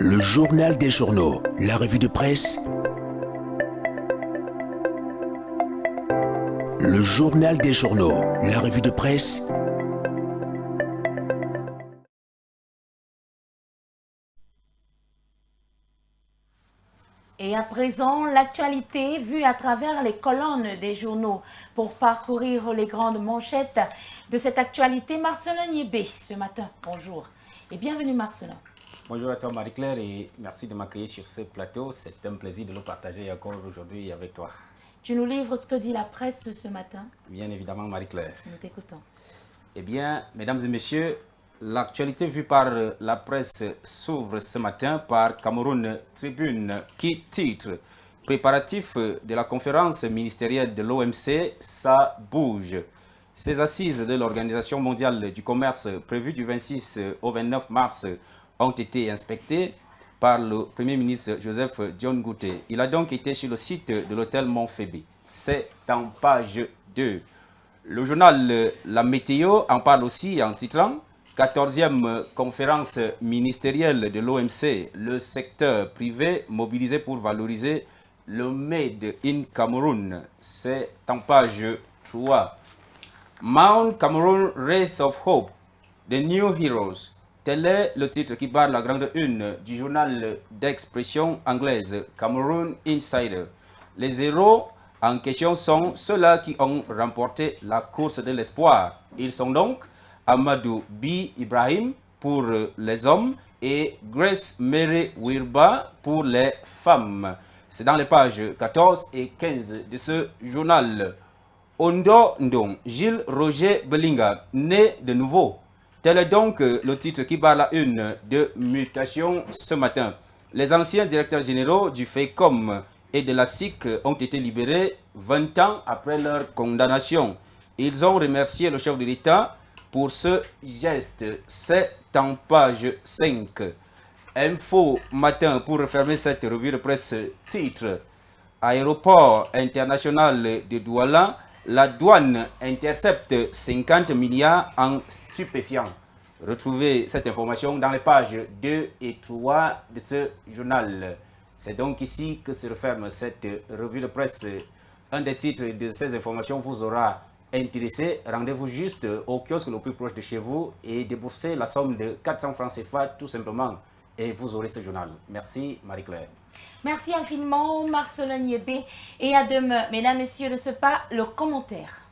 Le journal des journaux, la revue de presse. Le journal des journaux, la revue de presse. Et à présent, l'actualité vue à travers les colonnes des journaux. Pour parcourir les grandes manchettes de cette actualité, Marcelin Niébé ce matin. Bonjour et bienvenue Marcelin. Bonjour à toi Marie-Claire et merci de m'accueillir sur ce plateau. C'est un plaisir de le partager encore aujourd'hui avec toi. Tu nous livres ce que dit la presse ce matin. Bien évidemment Marie-Claire. Nous t'écoutons. Eh bien, mesdames et messieurs, l'actualité vue par la presse s'ouvre ce matin par Cameroun Tribune qui titre « Préparatifs de la conférence ministérielle de l'OMC, ça bouge ». Ces assises de l'Organisation mondiale du commerce prévues du 26 au 29 mars ont été inspectées par le Premier ministre Joseph John Gouté. Il a donc été sur le site de l'hôtel Montphébé. C'est en page 2. Le journal La Météo en parle aussi en titrant « 14e conférence ministérielle de l'OMC, le secteur privé mobilisé pour valoriser le Made in Cameroun ». C'est en page 3. Mount Cameroon Race of Hope, The New Heroes. Tel est le titre qui barre la grande une du journal d'expression anglaise Cameroon Insider. Les héros en question sont ceux-là qui ont remporté la course de l'espoir. Ils sont donc Amadou B. Ibrahim pour les hommes et Grace Mary Wirba pour les femmes. C'est dans les pages 14 et 15 de ce journal. Ondo Ndong, Gilles Roger Belinga, né de nouveau. Tel est donc le titre qui barre la une de Mutation ce matin. Les anciens directeurs généraux du FECOM et de la SIC ont été libérés 20 ans après leur condamnation. Ils ont remercié le chef de l'État pour ce geste. C'est en page 5. Info matin pour refermer cette revue de presse titre. Aéroport international de Douala, la douane intercepte 50 milliards en stupéfiants. Retrouvez cette information dans les pages 2 et 3 de ce journal. C'est donc ici que se referme cette revue de presse. Un des titres de ces informations vous aura intéressé. Rendez-vous juste au kiosque le plus proche de chez vous et déboursez la somme de 400 francs CFA tout simplement. Et vous aurez ce journal. Merci Marie-Claire. Merci infiniment Marcelin Niébé et à demain, mesdames, messieurs, de ce pas, le commentaire.